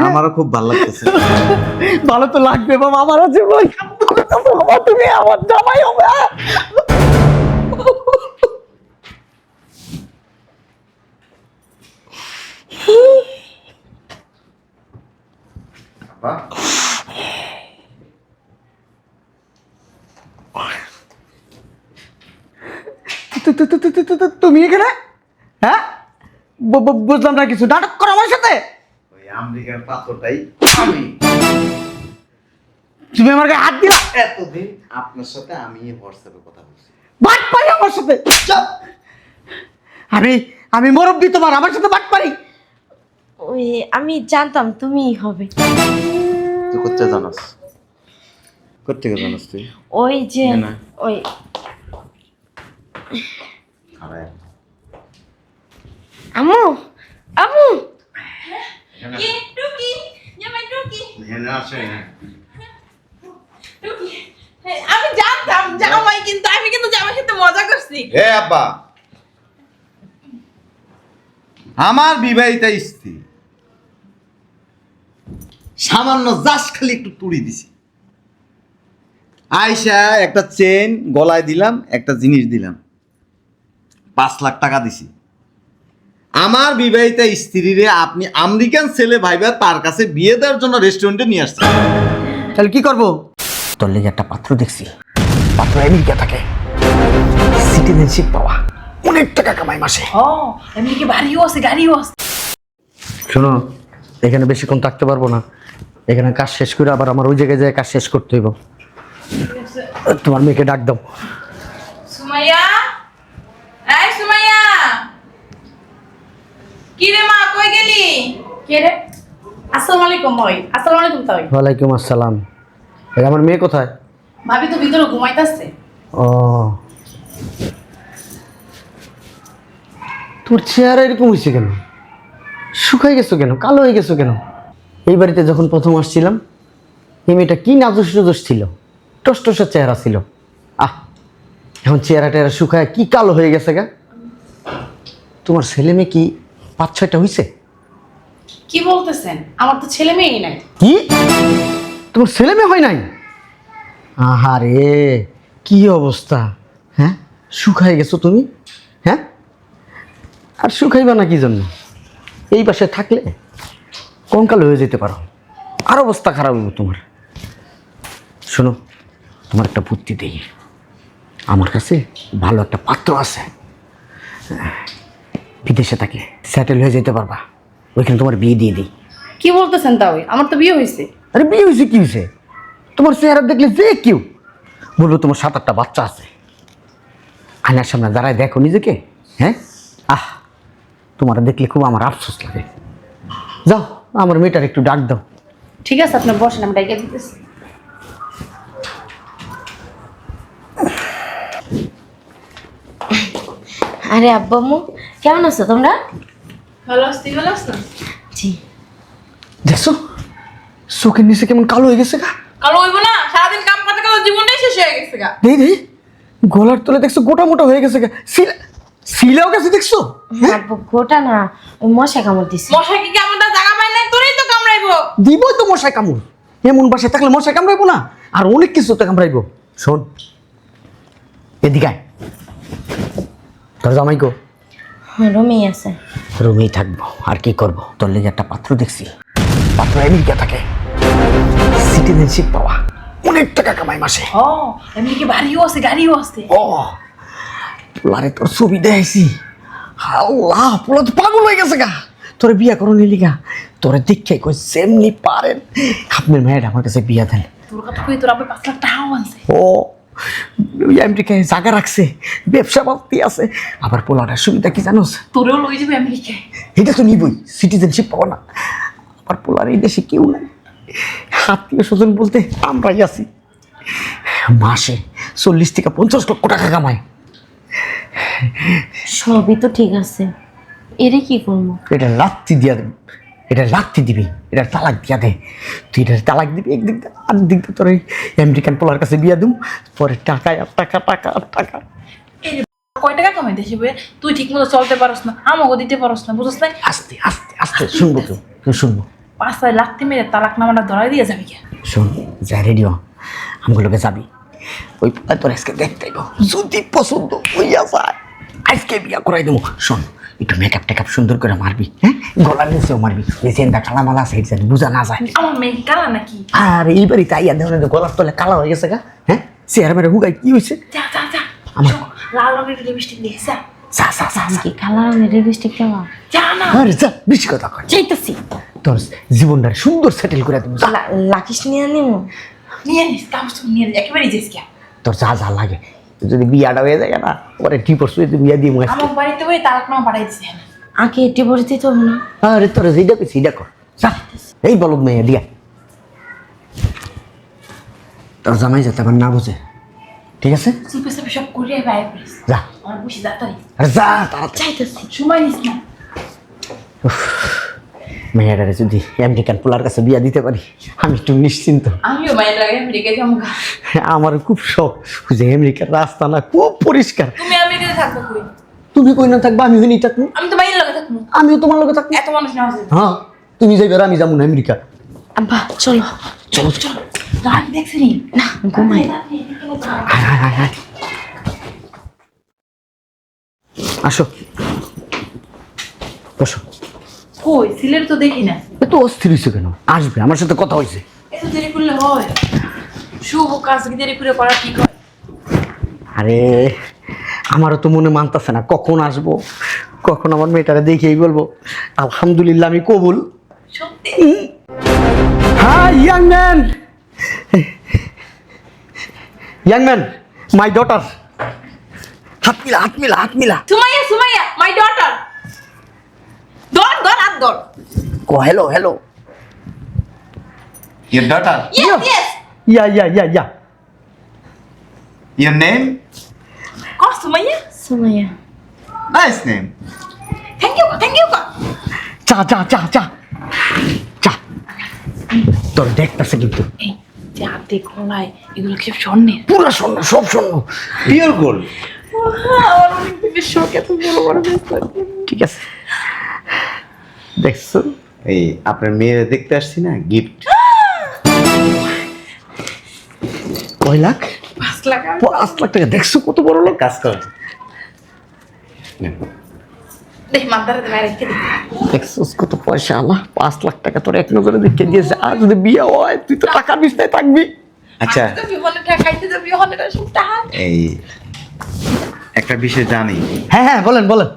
আমারও খুব ভালো লাগতেছে। ভালো তো লাগবে বাবা, আমার আছে বাবা, তুমি আমার জামাই হবে। বাবা তুমি এখানে? হ্যাঁ, বুঝলাম না কিছু। নাটক করো আমার সাথে? ওই আমেরিকার পাথরটাই আমি। তুমি আমার গায়ে হাত দিলা। এতদিন আপনার সাথে আমি হোয়াটসঅ্যাপে কথা বলছি। বাট পারি আমার সাথে? আমি মুরব্বি, তোমার আমার সাথে বাট পারি? ওই আমি জানতাম তুমিই হবে। তুই কোথায় জানাস? কোথেকে জানাস তুই? ওই যে না। ওই আরে আম্মু আম্মু এখানে টুকি জামাই টুকি এখানে আসে না। টুকি। আমি জানতাম জামাই, কিন্তু আমি কিন্তু জামাইয়ের সাথে মজা করছি। হে আব্বা, আমার বিবাহিতা স্ত্রী সামান্য জাস্ট খালি একটু তুড়ি দিছি। আয়শা একটা চেন গলায় দিলাম, একটা জিনিস দিলাম, 5 লাখ টাকা দিছি। আমার বিবাহিতা স্ত্রীরে আপনি আমেরিকান ছেলে ভাইবা তার কাছে বিয়ে দেওয়ার জন্য রেস্টুরেন্টে নিয়ে আসছেন। তাহলে কি করবো? তোর লেগে একটা পাত্র দেখছি, পাত্র আমেরিকা থাকে, সিটিজেনশিপ পাওয়া, অনেক টাকা কামায় মাসে। ও এমনি কি বাড়িও আছে গাড়িও আছে? শোনো, এখানে বেশিক্ষণ থাকতে পারবো না। এখানে কাজ শেষ করে আবার আমার ওই জায়গায় যায় কাজ শেষ করতে হইব। তোমার মেয়েকে ডাক দাও। সুমাইয়া, এই সুমাইয়া, কি রে মা কই গেলি? কে রে? আসসালামু আলাইকুম। ওই আসসালামু আলাইকুম। তাই ওয়ালাইকুম আসসালাম। এই আমার মেয়ে কোথায়? ভাবি তো ভিতরে ঘুমাইতাছে। ও, তোর চেহারা এরকম হয়েছে কেন? শুকাই গেছো কেন? কালো হয়ে গেছো কেন? এই বাড়িতে যখন প্রথম আসছিলাম, এই মেয়েটা কি নাজুস নুজুস ছিল, টসটসের চেহারা ছিল। এখন চেহারা টেহারা শুকায় কি কালো হয়ে গেছে গা। তোমার ছেলে মেয়ে কি 5-6টা হয়েছে? কি বলতেছেন? আমার তো ছেলে মেয়েই নাই। কি? তোমার ছেলে মেয়ে হয় নাই? আহারে, কি অবস্থা! হ্যাঁ, শুকাই গেছো তুমি। হ্যাঁ, আর শুকাইবা না কি জন্য? এই পাশে থাকলে কঙ্কাল হয়ে যেতে পারো, আর অবস্থা খারাপ হবে তোমার। শোনো, তোমার একটা বুদ্ধি দেই। আমার কাছে ভালো একটা পাত্র আছে, বিদেশে থাকে, সেটেল হয়ে যেতে পারবা। ওইখানে তোমার বিয়ে দিয়ে দিই। কি বলতেছেন? তাই আমার তো বিয়ে হয়েছে। আরে বিয়ে হয়েছে কি হয়েছে? তোমার চেহারা দেখলে যে কেউ বলবো তোমার 7-8টা বাচ্চা আছে। আয়নার সামনে দাঁড়ায় দেখো নিজেকে। হ্যাঁ, তোমার দেখলে খুব আমার আফসোস লাগে। যাও, আমার মেয়েটার একটু ডাক দাও। ঠিক আছে, আপনি বসেন, আমি ডাইকা দিতেছি। আরে আব্বাম্মু, কেমন আছো তোমরা? ভালো আছি। ভালো আছো? জি। দেখছো চোখের নিচে কেমন কালো হয়ে গেছে গা? কালো হইব না? সারাদিন কাম করতে করতে জীবনটাই শেষ হয়ে গেছে গা। দেই গলার তলে দেখছো গোটা মোটা হয়ে গেছে গা। সিলাও গেছে দেখছো? আব্বু গোটা না, ওই মশা কামড় দিছে। মশা কি কেমন জায়গা পাই নাই? তোরই তো কামড়াইবো। দিবই তো মশায় কামড়। এমন বাসায় থাকলে মশায় কামড়াইবো না? আর অনেক কিছু তো কামড়াইবো। শোন, এদিকে আয়। তোর জামাই গো? রুমেই আছে। রুমেই থাকবো, আর কি করবো? তোর লেগে একটা পাত্র দেখছি, পাত্র আমেরিকা থাকে, সিটিজেনশিপ পাওয়া, অনেক টাকা কামায় মাসে। ও এমনি কি বাড়িও আছে গাড়িও আছে? ও, পোলারে তোর ছবি দেখাইছি। আল্লাহ, পোলা তো পাগল হয়ে গেছে গা। তোরে বিয়া করো নিলি গা। তোরে দেখে কই সেমনি পারেন আপনার মেয়ের আমার কাছে বিয়া দেন। তোর কথা কই, তোর আবার 5 লাখ টাকাও আনছে। ও, ওই আমেরিকায় জায়গা রাখছে, ব্যবসা বাতি আছে। আবার পোলাটার সুবিধা কি জানোস? তোরেও লই যাবে আমেরিকায়। এটা তো নিবই, সিটিজেনশিপ পাওয়া না। আবার পোলার এই দেশে কেউ নাই, আত্মীয় স্বজন বলতে আমরাই আছি। মাসে 40 থেকে 50 লক্ষ টাকা কামায়। সবই তো ঠিক আছে, এরে কি করবো? এটা লাত্তি দিয়া দেবে, এটা লাত্তি দিবি, এটা তালাক দিয়া দে। তুই এটা তালাক দিবি একদিক দিয়ে, আর দিক দিয়ে তোর এই আমেরিকান পোলার কাছে বিয়া দিম। পরে টাকায় আর টাকা, টাকা আর টাকা। কয় টাকা কামাই দেশে বইয়ে? তুই ঠিক মতো চলতে পারস না, আমাকে দিতে পারস না, বুঝছ না? আস্তে আস্তে আস্তে শুনবো, তুই শুনবো। 5 লাখতে মেরে তালাক নামাটা ধরাই দিয়ে যাবি কে? শোন যা রেডিও আমগুলোকে যাবি ওই তোর আজকে দেখতে যদি পছন্দ হইয়া যায় আজকে বিয়া করাই দেবো। শোন একটু মেকআপ টেকআপ সুন্দর করে মারবি, হ্যাঁ গলার নিচেও মারবি, এই চেনটা কালামালা সাইড জানি বোঝা না যায়। আমার মেয়ে কালা নাকি? আর এই বাড়িতে আইয়া দেখুন গলার তলে কালা হয়ে গেছে গা, হ্যাঁ চেয়ার মেরে হুগাই কি হয়েছে? যা যা যা, আমার লাল রঙের লিপস্টিক দিয়ে যা। যা যা যা যা। কি কালার রঙের লিপস্টিক দেওয়া? যা না, আরে যা বেশি কথা কয়। চাইতেছি তোর জীবনটা সুন্দর সেটেল করে দেবো। যা। লাকিস নিয়ে নিমু। নিয়ে নিস কাপড় নিয়ে নিস, একেবারে যাইস কে? তোর যা যা লাগে যদি বিয়াটা হয়ে যায় না পরে টিপর শুয়ে বিয়া দিয়ে মাস। আমার বাড়িতে ওই তালাক নামা পাঠাই দিছে। আগে এটি ভরে দিতে হবে না? আরে তোর যেটা পেয়েছি এটা কর যা। এই বলদ মেয়ে দিয়া তোর জামাই যাতে আবার না বুঝে, ঠিক আছে? সুপে সুপে সব করিয়ে বাইরে করিস। যা আমার বসে যাতারি আরে যা তাড়াতাড়ি। চাইতেছি। সময় নিস না। মেয়েটারে যদি আমেরিকান পোলার কাছে বিয়া দিতে পারি আমি একটু নিশ্চিন্ত। আমিও মায়ের লাগে আমেরিকায় যাবো। আমার খুব শখ যে আমেরিকার রাস্তা না খুব পরিষ্কার। তুমি আমেরিকাতে থাকবে কই? তুমি কই না থাকবা আমি হইনি থাকবো, আমি তো মায়ের লাগে থাকবো। আমিও তোমার লগে থাকবো। এত মানুষ না আছে। হ্যাঁ তুমি যাইবে আর আমি যাবো না আমেরিকা। আব্বা চলো। চলো চলো রাত দেখছি নি না ঘুমাই। হায় হায় হায় হায়। আসো বসো। কই সিলেট তো দেখি না। এত অস্থির হয়েছে কেন? আসবে আমার সাথে কথা হয়েছে। এত দেরি করলে হয়? শুভ কাজ কি দেরি করে করা ঠিক হয়? আরে আমারও তো মনে মানতেছে না কখন আসবো, কখন আমার মেয়েটারে দেখেই বলবো আলহামদুলিল্লাহ আমি কবুল। সত্যি? হ্যাঁ young man, young man my daughter. হাত মিলা হাত মিলা হাত মিলা। Sumaiya Sumaiya my daughter. দর দর হাত দর। কো hello hello. Your daughter? Yes yes. Yeah yeah yeah yeah. Your name? ক Sumaiya. Sumaiya. Nice name. Thank you thank you. চা চা চা চা চা। তোর দেখতেছে কিন্তু এই যে হাতে খোলায় এগুলো কি সব স্বর্ণের? পুরো স্বর্ণ সব স্বর্ণ। Pure gold. আমার অনেক দিনের শখ এত বড় বড় ব্রেসলেট। ঠিক আছে দেখছো? এই আপনার মেয়ে দেখতে আসছি না, গিফট। কয় লাখ? 5 লাখ। 5 লাখ টাকা। দেখছো কত বড় লোক? কাজ কর। দেখ মাদারে বাইরে রেখে দে। দেখছো কত পয়সা? আল্লাহ 5 লাখ টাকা তোর এক নজরে দেখে দিয়েছে। আর যদি বিয়ে হয় তুই তো টাকার বিছনায় থাকবি। আচ্ছা তো বিমানে ঠেকাইতে যাবি ওখানে সব টাকা। এই একটা বিষয় জানি, হ্যাঁ হ্যাঁ বলেন বলেন।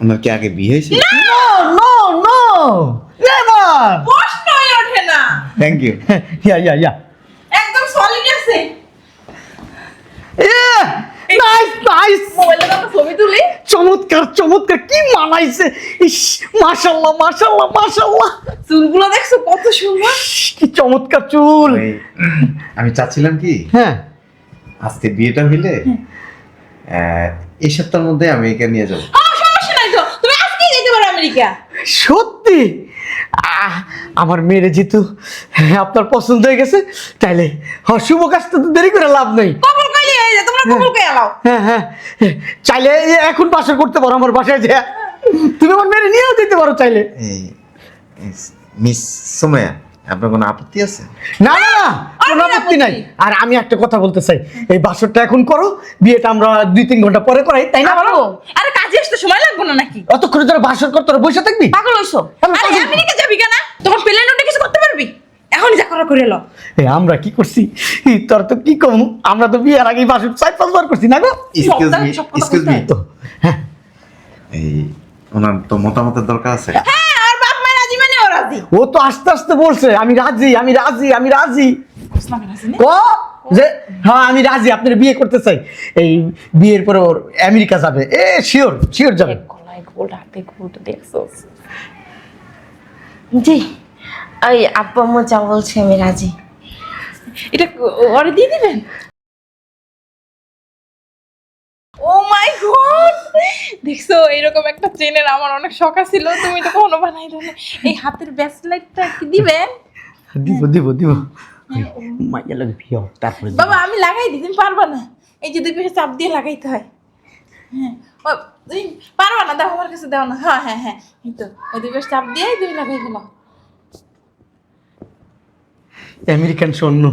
ওনার কি আগে বিয়ে হয়েছে? No no no never. প্রশ্নই ওঠে না। Thank you. Yeah yeah yeah. একদম সলিড আছে। Nice nice. মোবাইলে তো ছবি তুলি। চমৎকার চমৎকার কি মানাইছে। ইস মাশাআল্লাহ মাশাআল্লাহ মাশাআল্লাহ। চুলগুলো দেখছো কত সুন্দর। কি চমৎকার চুল। আমি চাচ্ছিলাম কি হ্যাঁ আজকে বিয়েটা হইলে এই সপ্তাহের মধ্যে আমেরিকা নিয়ে যাবো। সমস্যা নাই তো, তুমি আজকেই যেতে পারো আমেরিকা। সত্যি আমার মেয়ের যেহেতু আপনার পছন্দ হয়ে গেছে তাইলে শুভ কাজটা তো দেরি করে লাভ নেই। কবুল কইলি হয়ে যায়, তোমরা কবুল কই আলাও। হ্যাঁ হ্যাঁ চাইলে এখন বাসর করতে পারো আমার বাসায় যে তুমি আমার মেয়ের নিয়েও যেতে পারো চাইলে। এই মিস সুমাইয়া, আপনার কোনো আপত্তি আছে? না না না কোনো আপত্তি নাই। আর আমি একটা কথা বলতে চাই, এই বাসরটা এখন করো, বিয়েটা আমরা 2-3 ঘন্টা পরে করাই, তাই না? বলো আরে কাজে আসতে সময় লাগবে না নাকি? অতক্ষণে তোরা বাসর কর, তোরা বসে থাকবি? পাগল হইছো? আমি আরে পাগল। আমেরিকা যাবি কেন? তখন প্লেন উঠে কিছু করতে পারবি? এখনই যা করা করে লো। আমরা কি করছি তোর তো কি কম, আমরা তো বিয়ের আগেই বাসর 4-5 বার করছি না গো। এক্সকিউজ মি তো হ্যাঁ এই ওনার তো মতামতের দরকার আছে। হ্যাঁ, আর বাপ মা রাজি মানে ও রাজি। ও তো আস্তে আস্তে বলছে আমি রাজি আমি রাজি আমি রাজি। ইসলামে রাজি না? ও যে হ্যাঁ আমি রাজি, আপনার বিয়ে করতে চাই। এই বিয়ের পরে ওর আমেরিকা যাবে, এ শিওর শিওর যাবে। গলায় গোল, হাতে গোল, তো দেখছোস? জি ওই আব্বু আম্মু যা বলছে আমি রাজি। এটা ওরে দিয়ে দিবেন? ও মাই গড, দেখছো এরকম একটা চেনের আমার অনেক শখ ছিল, তুমি তো কখনো বানাইলে না। এই হাতের ব্রেসলেটটা কি দিবেন? দিব দিব দিব মাইয়া লাগে বিয়ে হোক, তারপরে দিব। বাবা আমি লাগাই দিই, তুমি পারবা না। এই যে দুই পাশে চাপ দিয়ে লাগাইতে হয়। হ্যাঁ এই, পারবা না, দাও আমার কাছে দাও না। হ্যাঁ হ্যাঁ হ্যাঁ, এই তো ওই দুই পাশে চাপ দিয়ে দুই লাগাই গেল। আমেরিকান স্বর্ণ,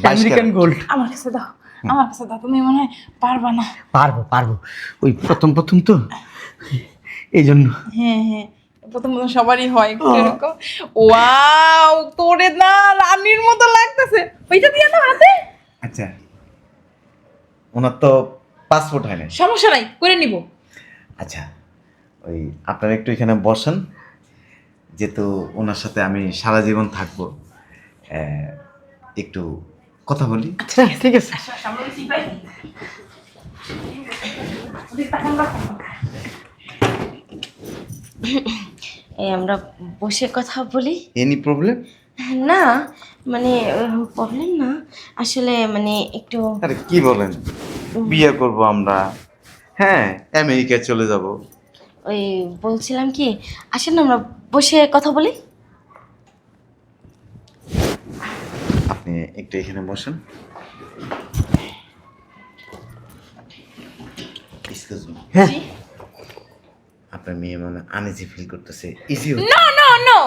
22 আমেরিকান ক্যারেট। গোল্ড। আমার কাছে দাও, আমার কাছে দাও, তুমি মনে হয় পারবা না। পারবো পারবো, ওই প্রথম প্রথম তো, এই জন্য। হ্যাঁ হ্যাঁ, প্রথম প্রথম সবারই হয় একটু এরকম। ওয়াও, তোরে না রানীর মতো লাগতেছে। ওইটা দিয়ে দাও হাতে। আচ্ছা, ওনার তো পাসপোর্ট হয় না। সমস্যা নাই, করে নিব। আচ্ছা, ওই আপনারা একটু এখানে বসেন, যেহেতু ওনার সাথে আমি সারা জীবন থাকবো, একটু কথা বলি। হ্যাঁ ঠিক আছে। এই আমরা বসে কথা বলি। Any problem? না মানে প্রবলেম না, আসলে মানে একটু আরে কি বলেন, বিয়ে করব আমরা, হ্যাঁ আমেরিকায় চলে যাব। ওই বলছিলাম কি, আসেন না আমরা বসে কথা বলি। আপনি একটু এখানে বসেন। এক্সকিউজ মি, হ্যাঁ আপনার মেয়ে মানে আনইজি ফিল করতেছে, ইজি। নো নো নো,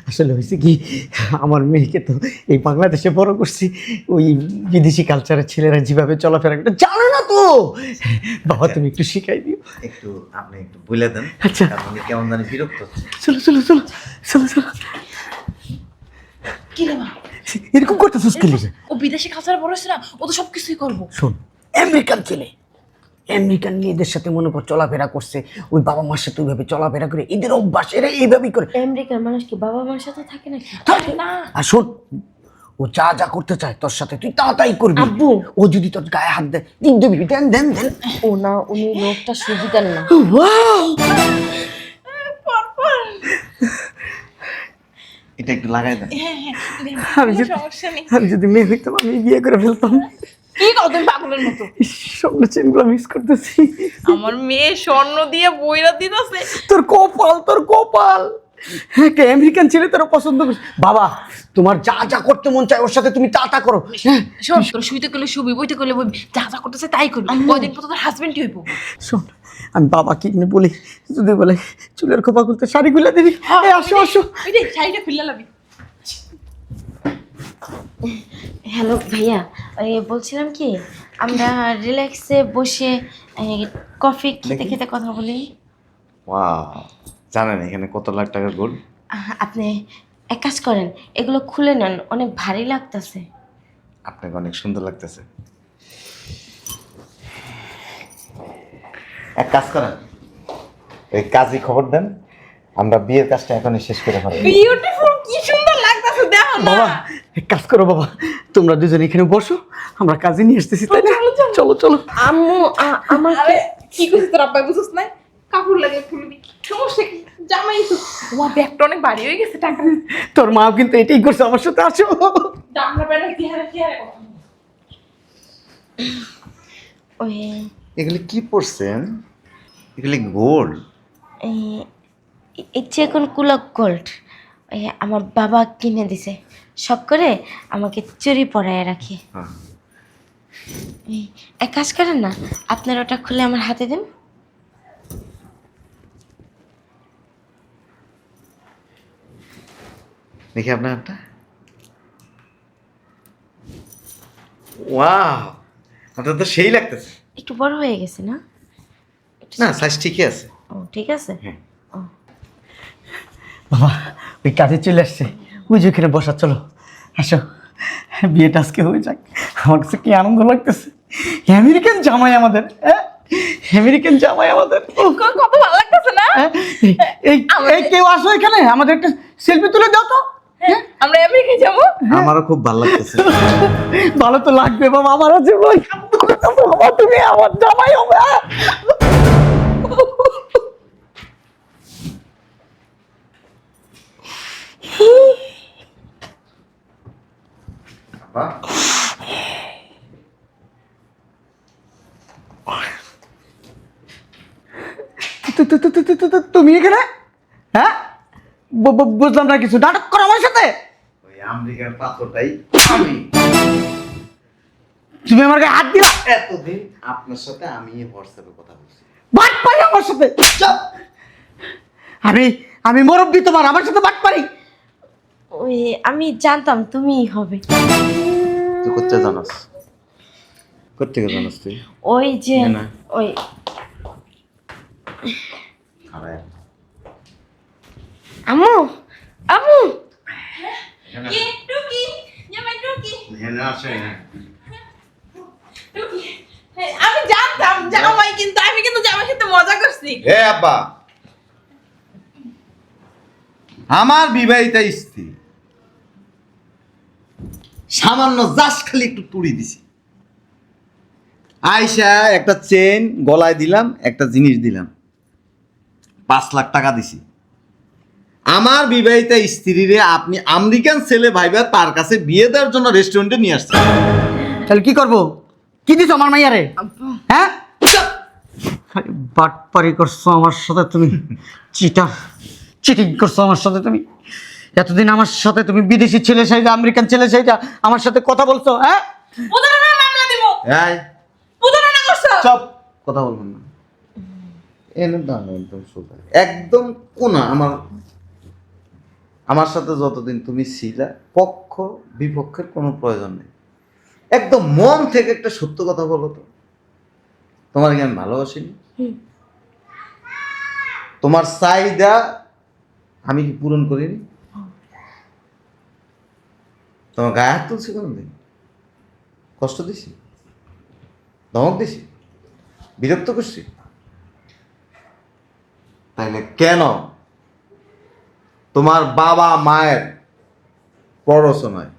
আসলে হয়েছে কি, আমার মেয়েকে তো এই বাংলাদেশে বড় করছি, ওই বিদেশি কালচারের ছেলেরা যেভাবে চলাফেরা করে জানো না তো, বাবা তুমি একটু শিখাই দিও। একটু আপনি একটু বলে দেন। আচ্ছা। কারণ উনি কেমন জানি বিরক্ত হচ্ছে। চলো চলো চলো চলো চলো। কি রে মা, এরকম করতেছিস কি লিখে? ও বিদেশি খাঁচার বড় না, ও তো সব কিছুই করবো। শোন, আমেরিকান ছেলে, আমেরিকান মেয়েদের সাথে মনে কর চলাফেরা করছে, ওই বাবা মার সাথে ওইভাবে চলাফেরা করে, এদের অভ্যাস, এরা এইভাবেই করে। আমেরিকার মানুষ কি বাবা মার সাথে থাকে নাকি? আরে না, আর শোন, ও যা যা করতে চায় তোর সাথে তুই তাই করবি। আব্বু। ও যদি তোর গায়ে হাত দেয় দিন দিবি, দেন দেন দেন। ও না, উনি লোকটা সুবিধার না। Wow! এটা একটু লাগাই দেন। হ্যাঁ হ্যাঁ, দেন, আমি কোনো যদি সমস্যা নেই। আমি যদি মেয়ে হইতাম আমি বিয়ে করে ফেলতাম। কি কও তুমি পাগলের মতো? স্বর্ণ চেনগুলো মিস করতেছি। আমার মেয়ে স্বর্ণ দিয়ে বইরা দিতেছে। তোর কপাল, তোর কপাল, একটা আমেরিকান ছেলে তোরা পছন্দ করিস। বাবা তোমার যা যা করতে মন চায় ওর সাথে তুমি তা করো। হ্যাঁ শোন, তোর শুইতে করলে শুবি, বইতে করলে বই, যা যা করতেছে তাই করবি। কয়দিন পর তোর হাজবেন্ডই হইব। শোন, আমি বাবা কি বলি, যদি বলে চুলের খোপা খুলতে শাড়ি খুলে দিবি। এই আসো আসো। ওই যে শাড়িটা খুললা লাবি। হ্যালো ভাইয়া, ওই বলছিলাম কি, আমরা রিল্যাক্সে বসে কফি খেতে খেতে কথা বলি। ওয়াও, জানেন এখানে কত লাখ টাকার গোল্ড? আপনি এক কাজ করেন, এগুলো খুলে নেন, অনেক ভারী লাগতেছে। আপনাকে অনেক সুন্দর লাগতেছে। এক কাজ করেন, এই কাজই খবর দেন, আমরা বিয়ের কাজটা এখনই শেষ করে ফেলবো। বিউটিফুল, কি সুন্দর লাগতেছে, দেখো না। বাবা এক কাজ করো বাবা, তোমরা দুজন এখানে বসো, আমরা কাজে নিয়ে আসতেছি, তাই না? চলো চলো। আম্মু আমাকে আরে কি করছিস তোর আব্বাই, বুঝছিস না? কাপড় লাগে খুলবি, সমস্যা কি? জামাই তো তোমার ব্যাগটা অনেক ভারী হয়ে গেছে, টাকা তোর মাও কিন্তু এটাই করছে, আমার সাথে আসো। দামনা প্যান্টের চেহারা চেহারা কথা। ওই এগুলি কি পরছেন? এগুলি গোল্ড? এর চেয়ে এখন কুলক গোল্ড, ওই আমার বাবা কিনে দিছে, শখ করে আমাকে চুরি পরায় রাখি। হ্যাঁ। এই, এক কাজ করেন না, আপনার ওটা খুলে আমার হাতে দেন। দেখি আপনার হাতটা। ওয়াও, আপনার তো সেই লাগতেছে। একটু বড় হয়ে গেছে না? না, সাইজ ঠিকই আছে। ও ঠিক আছে। হ্যাঁ। ও বাবা ওই কাজে চলে আসছে, ওই যে ওখানে বসা, চলো আসো, বিয়েটা আজকে হয়ে যাক। আমার কাছে কি আনন্দ লাগতেছে, আমেরিকান জামাই আমাদের, হ্যাঁ আমেরিকান জামাই আমাদের। কত ভালো লাগতেছে না? হ্যাঁ? এই এই কেউ আসো এখানে, আমাদের একটা সেলফি তুলে দাও তো। হ্যাঁ, আমরা আমেরিকায় যাবো। আমারও খুব ভালো লাগতেছে। ভালো তো লাগবে বাবা, আমার আছে বাবা, তুমি আমার জামাই হবে। বাহ, তুমি এখানে, হ্যাঁ বুঝলাম না কিছু, নাটক করো আমার সাথে। ওই আমেরিকার পাত্রটাই আমি। তুমি আমার গায়ে হাত দিলা। এতদিন আপনার সাথে আমি হোয়াটসঅ্যাপে কথা বলছি, বাট পারি আমার সাথে। চুপ! আমি আমি মুরব্বী, তোমার আমার সাথে বাট পারি? ওই আমি জানতাম তুমিই হবে। তুই কোথায় জানাস? কোথেকে জানাস তুই? ওই যে না। ওই আরে আম্মু আম্মু কি টুকি জামাই টুকি এখানে আসে না। টুকি আমি জানতাম জামাই, কিন্তু আমি কিন্তু জামাইয়ের সাথে মজা করছি। হে আব্বা, আমার বিবাহিতা স্ত্রী সামান্য জাস্ট খালি একটু তুড়ি দিছি, আয়সা একটা চেন গলায় দিলাম, একটা জিনিস দিলাম, 5 লাখ টাকা দিছি। আমার বিবাহিতা স্ত্রীরে আপনি আমেরিকান ছেলে ভাইবা তার কাছে বিয়ে দেওয়ার জন্য রেস্টুরেন্টে নিয়ে আসছেন। তাহলে কি করব? কি দিছো আমার মাইয়ারে? হ্যাঁ, বাট পারি করছো আমার সাথে তুমি, চিটিং করছো আমার সাথে তুমি। এতদিন আমার সাথে তুমি বিদেশি ছেলে সাইজা, আমেরিকান ছেলে সাইজা আমার সাথে কথা বলছো। হ্যাঁ, প্রতারণার মামলা দিব। এই প্রতারণা করছো। চুপ, কথা বলবেন না। এনে দাও একদম সোজা, একদম কোনা। আমার সাথে যতদিন তুমি ছিলা, পক্ষ বিপক্ষের কোনো প্রয়োজন নেই। একদম মন থেকে একটা সত্য কথা বলো তো, তোমার কি আমি ভালোবাসিনি? তোমার চাহিদা আমি কি পূরণ করিনি? তোমার গায়ে হাত তুলছি কোনোদিন? কষ্ট দিছি? ধমক দিছি? বিরক্ত করছি? তাইলে কেন তোমার বাবা মায়ের প্ররোচনায়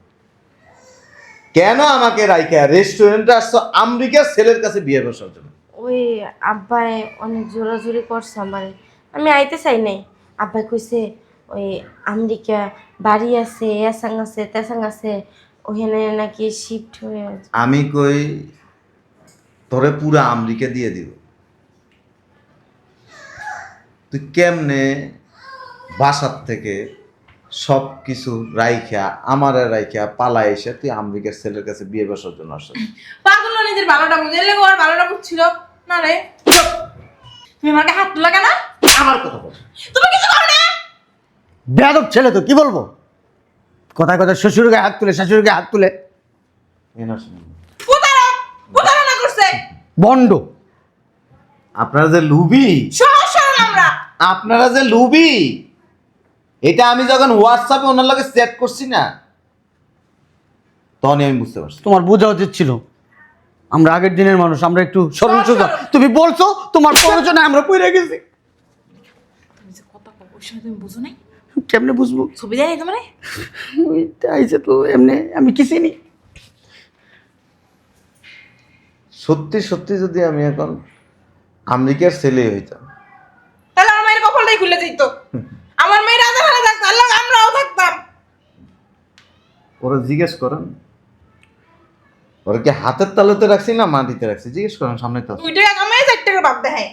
কেন আমাকে রাইখা রেস্টুরেন্টে আসছো আমেরিকার ছেলের কাছে বিয়ে বসার জন্য? ওই আব্বাই অনেক জোরাজুরি করছে আমারে, আমি আইতে চাই নাই। আব্বাই কইছে ওই আমেরিকা বাড়ি আছে, এসাং আছে, তেসাং আছে, ওখানে নাকি শিফট হয়ে আছে। আমি কই তোরে পুরা আমেরিকা দিয়ে দিব। তুই কেমনে বাসার থেকে সব কিছু রাইখা, আমারে রাইখা পালা এসে তুই আমেরিকার ছেলের কাছে বিয়ে বসার জন্য আসছিস? পাগল নিজের ভালোটা বুঝে এলে ওর ভালোটা বুঝছিল না রে। তুমি আমাকে হাত তোলা কেন? আমার কথা বল। তুমি কিছু করো না। বেয়াদব ছেলে তো, কি বলবো? কথায় কথায় শ্বশুর গায়ে হাত তুলে, শাশুড়ি গায়ে হাত তুলে। প্রতারক, প্রতারণা করছে। বন্ড। আপনারা যে লুবি, সহজ সরল আমরা। আপনারা যে লুবি, এটা আমি যখন হোয়াটসঅ্যাপে ওনার লগে চ্যাট করছি না, তখনই আমি বুঝতে পারছি। তোমার বোঝা উচিত ছিল, আমরা আগের দিনের মানুষ, আমরা একটু সরল সোজা। তুমি বলছো তোমার প্রয়োজনে আমরা পড়ে গেছি। তুমি যে কথা কও ওই সময় তুমি বুঝো নাই? কেমনে বুঝবো? ছবি দেয় নাই তোমার? আইছে তো এমনি, আমি কি চিনি? সত্যি সত্যি যদি আমি এখন আমেরিকার ছেলে হইতাম, তাহলে আমার মায়ের কপালটাই খুলে যেত। আমার মেয়ে রাজা রাজা থাকতো, আল্লাহ আমরাও থাকতাম। ওরা জিজ্ঞেস করেন, ওরা কি হাতের তালুতে রাখছি না মাটিতে রাখছি? জিজ্ঞেস করেন, সামনে তো 2 টাকা কামাই 4 টাকা বাপ দেয়।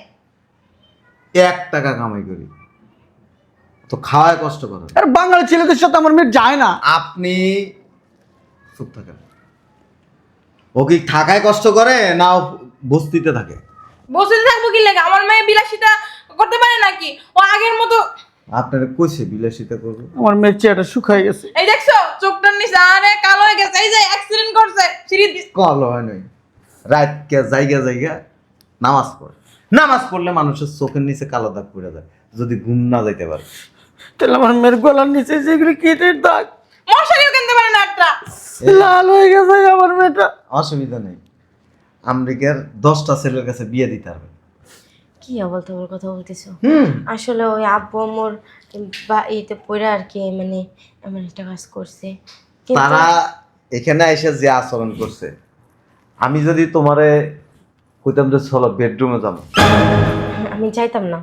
1 টাকা কামাই করি, তো খাওয়ায় কষ্ট করেন। আর বাঙালি ছেলেদের সাথে আমার মেয়ে যায় না। আপনি চুপ থাকেন। ও কি থাকায় কষ্ট করে না ও বস্তিতে থাকে? বসে থাকবো কি লাগে? আমার মেয়ে বিলাসিতা করতে পারে নাকি? ও আগের মতো। আপনারা কইছে বিলাসিতা করবে? আমার মেয়ের চেহারা শুকায় গেছে। এই দেখছো চোখটার নিচে আরে কালো হয়ে গেছে। এই যে অ্যাক্সিডেন্ট করছে সিঁড়ি দিয়ে। কল হয় নাই, রাত কে জায়গা জায়গা নামাজ পড়ে। নামাজ পড়লে মানুষের চোখের নিচে কালো দাগ পড়ে যায় যদি ঘুম না যাইতে পারে। তাহলে আমার মেয়ের গলার নিচে যেগুলো কেটের দাগ, মশারিও কিনতে পারে না একটা। লাল হয়ে গেছে আমার মেয়েটা। অসুবিধা নেই, আমেরিকার 10টা ছেলের কাছে বিয়ে দিতে পারবে। কি আবল তাবল কথা বলতেছো? হুম, আসলে ওই আব্বু আম্মুর বা এইতে পড়ে আর কি, মানে এমন একটা কাজ করছে। কিন্তু তারা এখানে এসে যে আচরণ করছে, আমি যদি তোমারে কইতাম যে চলো বেডরুমে যাবো, আমি চাইতাম না,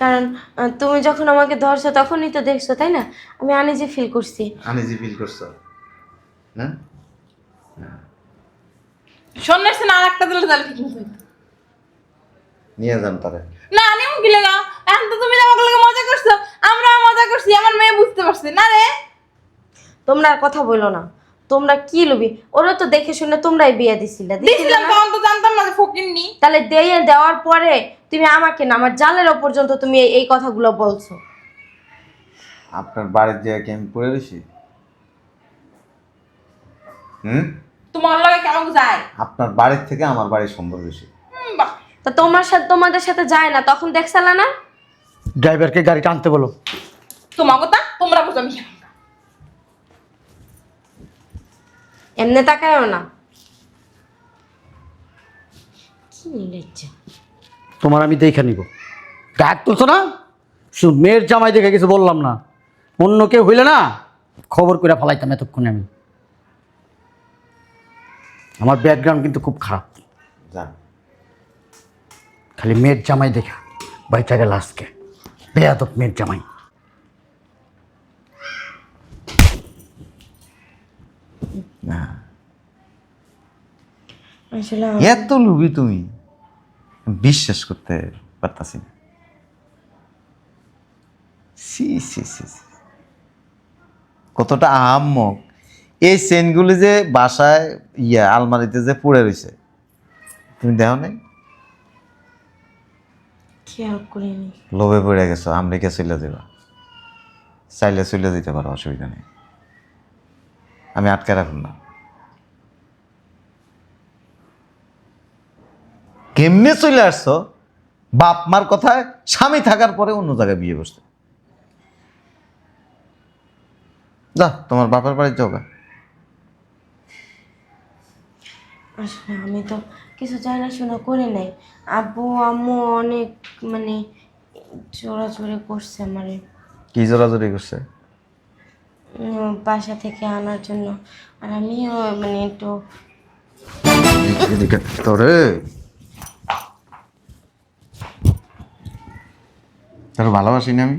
কারণ তুমি যখন আমাকে ধরছো তখনই তো দেখছো, তাই না? আমি আনইজি ফিল করছি। আনইজি ফিল করছো না? সন্ন্যাসী না আরেকটা দিলে তাহলে ঠিক হতো। নিয়ে যান তারে। না নিও কি লাগা? এখন তো তুমি আমাকে লাগে মজা করছো, আমরা মজা করছি, আমার মেয়ে বুঝতে পারছে না রে। তোমরা আর কথা বলো না, তোমরা কি লুবি? ওরা তো দেখে শুনে তোমরাই বিয়ে দিছিলে, দিছিলে দিছিলাম না? তখন তো জানতাম না যে ফকিন্নি। তাহলে দেওয়ার পরে তুমি আমাকে না আমার জালের পর্যন্ত তুমি এই কথাগুলো বলছো। আপনার বাড়ির যে আমি পড়ে রয়েছি, তোমার লাগে কেমন যায়? আপনার বাড়ির থেকে আমার বাড়ির সুন্দর বেশি। বাহ, তা তোমাদের সাথে যায় না, তখন দেখছালা না? ড্রাইভারকে গাড়িটা আনতে বলো। তোমার কথা তোমরা বুঝো আমি জানি না। এমনি তাকায়ও না। কি নির্লজ্জা। তোমার আমি দেখে নিব। গায়ে তুলছো না, শুধু মেয়ের জামাই দেখে কিছু বললাম না, অন্য কেউ হইলে না খবর করে ফেলাইতাম এতক্ষণে আমি। আমার ব্যাকগ্রাউন্ড কিন্তু খুব খারাপ। যান। খালি মেয়ের জামাই দেখা বাইচা গেল আজকে, বেয়াদব মেয়ের জামাই। না, আসলে এত লুবি তুমি, বিশ্বাস করতে পারতাছি না। সি সি সি সি। কতটা আহাম্মক। এই চেনগুলি যে বাসায় আলমারিতে যে পড়ে রয়েছে, তুমি দেখো নাই? খেয়াল করিনি। লোভে পড়ে গেছো, আমেরিকা চলে যাবা, চাইলে চলে যেতে পারো, অসুবিধা নেই, আমি আটকে রাখুন না। কেমনে চলে আসছো বাপ মার কথায়, স্বামী থাকার পরে অন্য জায়গায় বিয়ে বসতে? যা, তোমার বাপের বাড়ি যাও গা। আসলে আমি তো কিছু জানাশোনা করি নাই। আব্বু আম্মু অনেক মানে জোরাজোরি করছে আমারে কি জোরাজোরি করছে? বাসা থেকে আনার জন্য। আর আমিও মানে একটু এদিকে তোরে, তোর ভালোবাসি না আমি?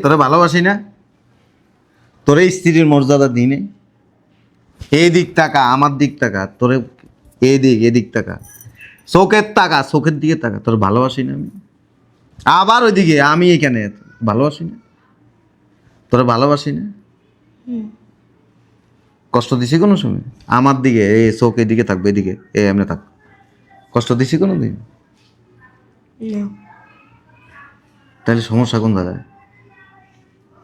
তোরে ভালোবাসি না? তোরে স্ত্রীর মর্যাদা দিই নাই? এই দিক তাকা, আমার দিক তাকা, তোরে এদিক তাকা, চোখের তাকা, চোখের দিকে তাকা, তোর ভালোবাসি না আমি? আবার ওইদিকে আমি এখানে ভালোবাসি না? তোরে ভালোবাসি না? কষ্ট দিছি কোনো সময়? আমার দিকে এই চোখ এদিকে থাকবে, এদিকে এমনি থাক, কষ্ট দিছি কোনো দিন? না। তাহলে সমস্যা কোন জায়গায়?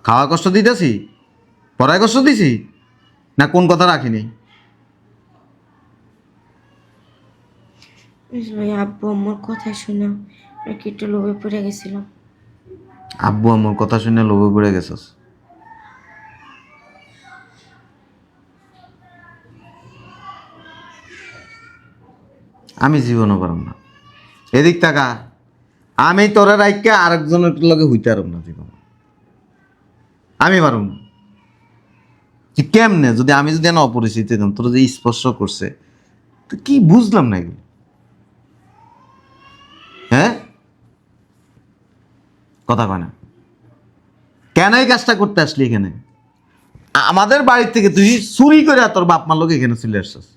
খাওয়া কষ্ট দিতেছি, পড়ায় কষ্ট দিছি, না কোন কথা রাখিনি? আসলে আব্বু আম্মুর কথা শুনে আর কি একটু লোভে পড়ে গেছিলাম। আব্বু আমার কথা শুনে লোভে পড়ে গেছস? আমি জীবনও পারব না। এদিক টাকা, আমি তোরা রাইকা আরেকজনের লগে হইতে পারব না জীবন, আমি পারব না। তুই কেমনে, যদি আমি যদি না অপরিচিত হতাম, তোরা যে স্পর্শ করছে, তো কি বুঝলাম না এগুলো? হ্যাঁ, কথা কয় না কেন? এই কাজটা করতে আসলি এখানে? আমাদের বাড়ির থেকে তুই চুরি করে তোর বাপ মার লোক এখানে চলে আসছিস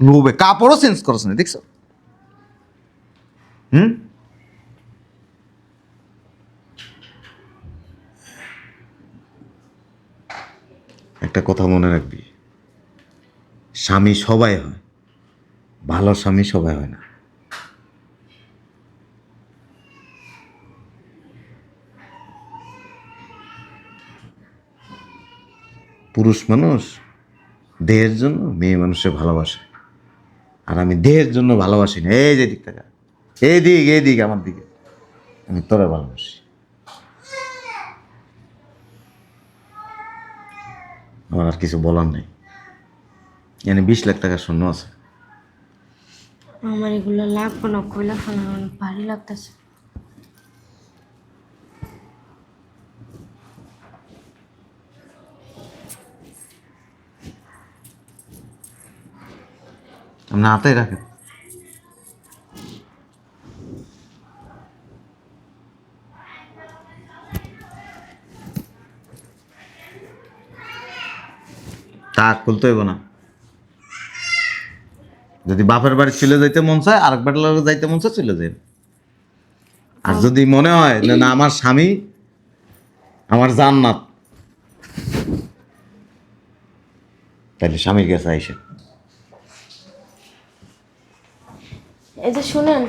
লোভে। কাপড়ও চেঞ্জ করছ না, দেখছো? একটা কথা মনে রাখবি, স্বামী সবাই হয়, ভালো স্বামী সবাই হয় না। পুরুষ মানুষ দেহের জন্য, মেয়ে মানুষের ভালোবাসে, আর আমি দেহের জন্য ভালোবাসি না। এই যে দিক থেকে, এই দিক আমার দিকে, আমি তোরা ভালোবাসি। আমার আর কিছু বলার নেই। এখানে 20 লাখ টাকা শূন্য আছে। আমার এগুলো লাগবে না, কইলা ফেলা অনেক ভারী লাগতেছে। আপনি হাতেই রাখেন। তাক খুলতে হইব না। যদি বাপের বাড়ি চলে যাইতে মন চায়, আরেক বেটার যাইতে মন চায়, চলে যাই। আর যদি মনে হয় যে না আমার স্বামী আমার জান্নাত, তাহলে স্বামীর কাছে আইসেন। এই যে শুনেন